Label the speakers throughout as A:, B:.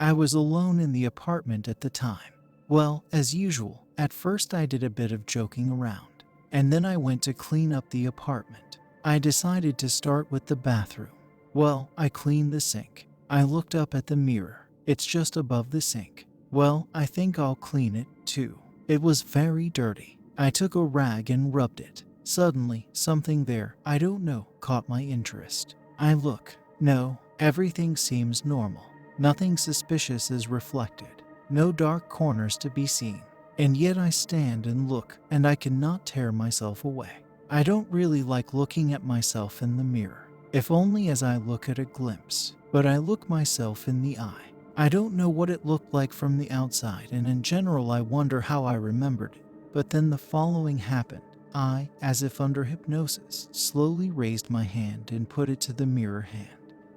A: I was alone in the apartment at the time. Well, as usual, at first I did a bit of joking around, and then I went to clean up the apartment. I decided to start with the bathroom. Well, I cleaned the sink. I looked up at the mirror. It's just above the sink. Well, I think I'll clean it too. It was very dirty. I took a rag and rubbed it. Suddenly, something there, I don't know, caught my interest. I look. No, everything seems normal. Nothing suspicious is reflected. No dark corners to be seen. And yet I stand and look, and I cannot tear myself away. I don't really like looking at myself in the mirror, if only as I look at a glimpse. But I look myself in the eye. I don't know what it looked like from the outside, and in general I wonder how I remembered it. But then the following happened. I, as if under hypnosis, slowly raised my hand and put it to the mirror hand.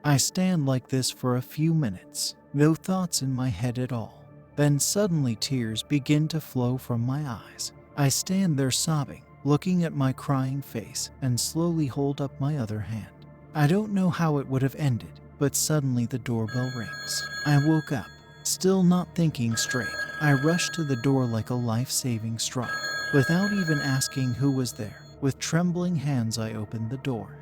A: I stand like this for a few minutes, no thoughts in my head at all. Then suddenly tears begin to flow from my eyes. I stand there sobbing, looking at my crying face, and slowly hold up my other hand. I don't know how it would have ended, but suddenly the doorbell rings. I woke up, still not thinking straight. I rushed to the door like a life-saving straw. Without even asking who was there, with trembling hands I opened the door.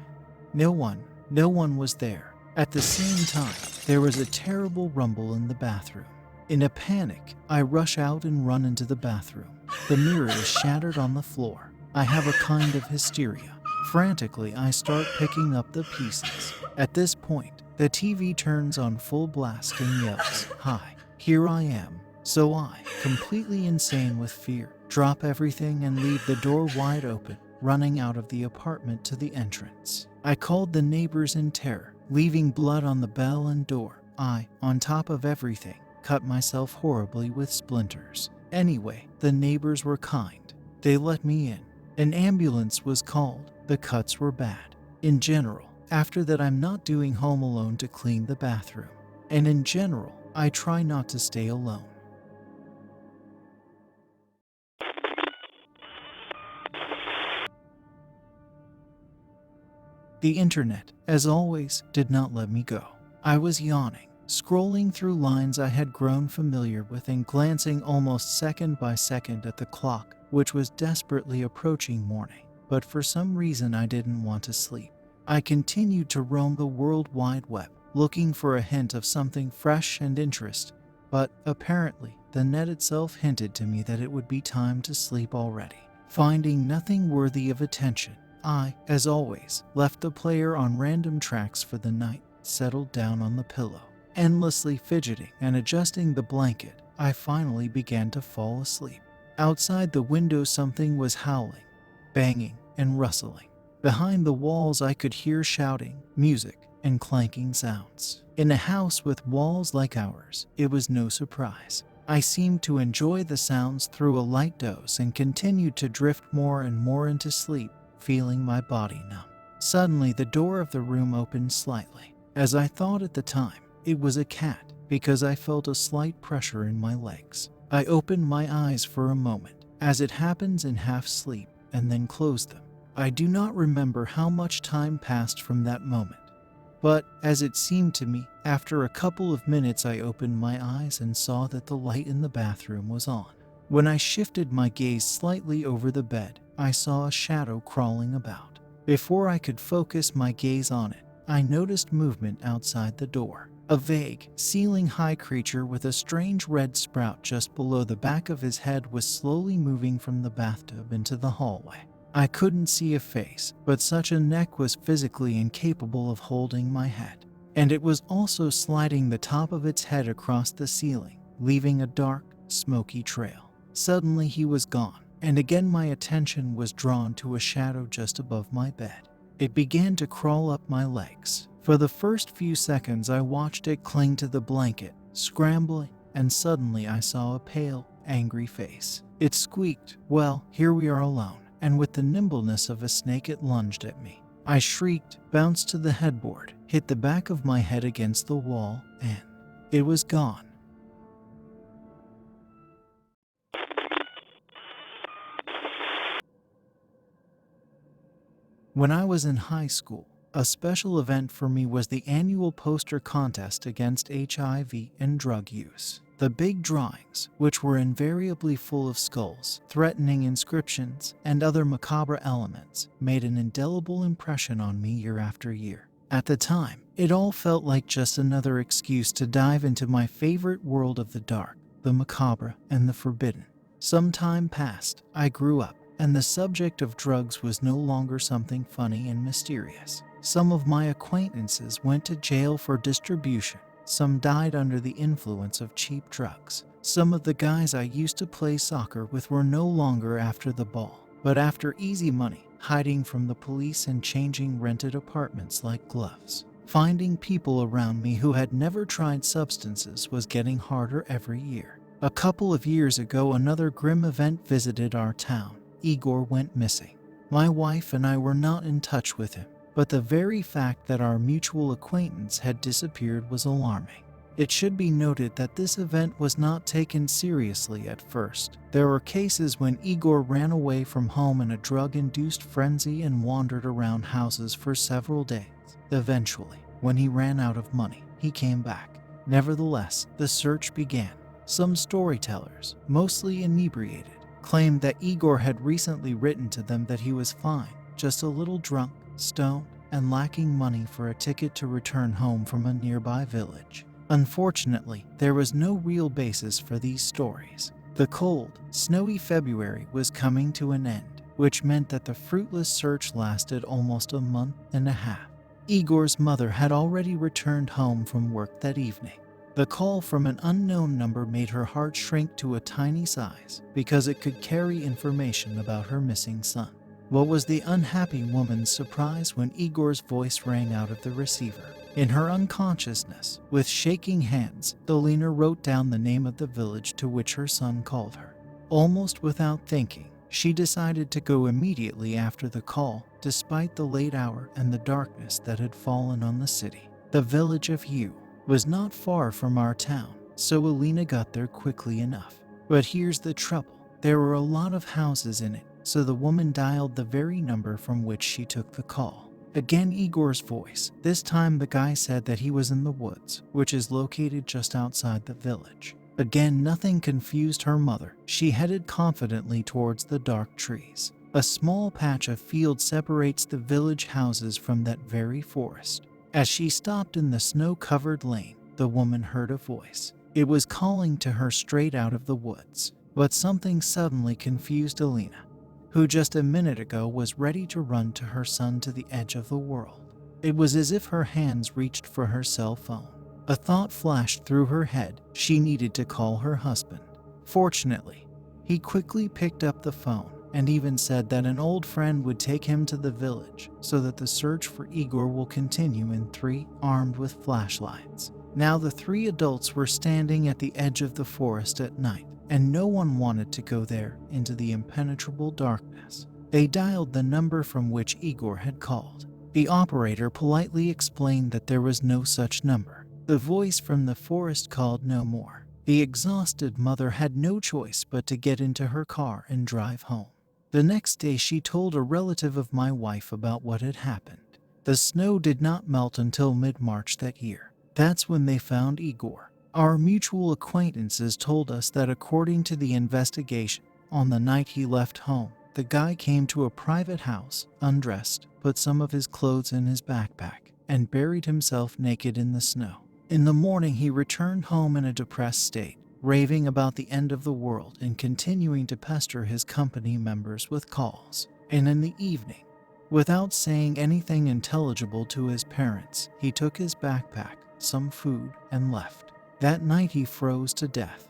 A: No one was there. At the same time, there was a terrible rumble in the bathroom. In a panic, I rush out and run into the bathroom. The mirror is shattered on the floor. I have a kind of hysteria. Frantically, I start picking up the pieces. At this point, the TV turns on full blast and yells, "Hi, here I am." So I, completely insane with fear, drop everything and leave the door wide open, running out of the apartment to the entrance. I called the neighbors in terror, leaving blood on the bell and door. I, on top of everything, cut myself horribly with splinters. Anyway, the neighbors were kind. They let me in. An ambulance was called. The cuts were bad. In general, after that I'm not doing Home Alone to clean the bathroom. And in general, I try not to stay alone. The internet, as always, did not let me go. I was yawning, scrolling through lines I had grown familiar with and glancing almost second by second at the clock, which was desperately approaching morning. But for some reason I didn't want to sleep. I continued to roam the World Wide Web, looking for a hint of something fresh and interesting. But apparently, the net itself hinted to me that it would be time to sleep already. Finding nothing worthy of attention, I, as always, left the player on random tracks for the night, settled down on the pillow. Endlessly fidgeting and adjusting the blanket, I finally began to fall asleep. Outside the window something was howling, banging, and rustling. Behind the walls I could hear shouting, music, and clanking sounds. In a house with walls like ours, it was no surprise. I seemed to enjoy the sounds through a light dose and continued to drift more and more into sleep, feeling my body numb. Suddenly, the door of the room opened slightly. As I thought at the time, it was a cat, because I felt a slight pressure in my legs. I opened my eyes for a moment, as it happens in half sleep, and then closed them. I do not remember how much time passed from that moment. But, as it seemed to me, after a couple of minutes I opened my eyes and saw that the light in the bathroom was on. When I shifted my gaze slightly over the bed, I saw a shadow crawling about. Before I could focus my gaze on it, I noticed movement outside the door. A vague, ceiling-high creature with a strange red sprout just below the back of his head was slowly moving from the bathtub into the hallway. I couldn't see a face, but such a neck was physically incapable of holding my head. And it was also sliding the top of its head across the ceiling, leaving a dark, smoky trail. Suddenly he was gone, and again my attention was drawn to a shadow just above my bed. It began to crawl up my legs. For the first few seconds I watched it cling to the blanket, scrambling, and suddenly I saw a pale, angry face. It squeaked, "Well, here we are alone," and with the nimbleness of a snake it lunged at me. I shrieked, bounced to the headboard, hit the back of my head against the wall, and it was gone. When I was in high school, A special event for me was the annual poster contest against HIV and drug use. The big drawings, which were invariably full of skulls, threatening inscriptions, and other macabre elements, made an indelible impression on me year after year. At the time, it all felt like just another excuse to dive into my favorite world of the dark, the macabre, and the forbidden. Some time passed, I grew up, and the subject of drugs was no longer something funny and mysterious. Some of my acquaintances went to jail for distribution. Some died under the influence of cheap drugs. Some of the guys I used to play soccer with were no longer after the ball, but after easy money, hiding from the police and changing rented apartments like gloves. Finding people around me who had never tried substances was getting harder every year. A couple of years ago, another grim event visited our town. Igor went missing. My wife and I were not in touch with him, but the very fact that our mutual acquaintance had disappeared was alarming. It should be noted that this event was not taken seriously at first. There were cases when Igor ran away from home in a drug-induced frenzy and wandered around houses for several days. Eventually, when he ran out of money, he came back. Nevertheless, the search began. Some storytellers, mostly inebriated, claimed that Igor had recently written to them that he was fine, just a little drunk, stoned, and lacking money for a ticket to return home from a nearby village. Unfortunately, there was no real basis for these stories. The cold, snowy February was coming to an end, which meant that the fruitless search lasted almost a month and a half. Igor's mother had already returned home from work that evening. The call from an unknown number made her heart shrink to a tiny size because it could carry information about her missing son. What was the unhappy woman's surprise when Igor's voice rang out of the receiver. In her unconsciousness, with shaking hands, Alina wrote down the name of the village to which her son called her. Almost without thinking, she decided to go immediately after the call, despite the late hour and the darkness that had fallen on the city. The village of U was not far from our town, so Alina got there quickly enough. But here's the trouble. There were a lot of houses in it, so the woman dialed the very number from which she took the call. Again, Igor's voice. This time the guy said that he was in the woods, which is located just outside the village. Again, nothing confused her mother. She headed confidently towards the dark trees. A small patch of field separates the village houses from that very forest. As she stopped in the snow-covered lane, the woman heard a voice. It was calling to her straight out of the woods. But something suddenly confused Alina, who just a minute ago was ready to run to her son to the edge of the world. It was as if her hands reached for her cell phone. A thought flashed through her head. She needed to call her husband. Fortunately, he quickly picked up the phone and even said that an old friend would take him to the village so that the search for Igor will continue in 3, armed with flashlights. Now the 3 adults were standing at the edge of the forest at night, and no one wanted to go there into the impenetrable darkness. They dialed the number from which Igor had called. The operator politely explained that there was no such number. The voice from the forest called no more. The exhausted mother had no choice but to get into her car and drive home. The next day she told a relative of my wife about what had happened. The snow did not melt until mid-March that year. That's when they found Igor. Our mutual acquaintances told us that according to the investigation, on the night he left home, the guy came to a private house, undressed, put some of his clothes in his backpack, and buried himself naked in the snow. In the morning he returned home in a depressed state, raving about the end of the world and continuing to pester his company members with calls. And in the evening, without saying anything intelligible to his parents, he took his backpack, some food, and left. That night he froze to death.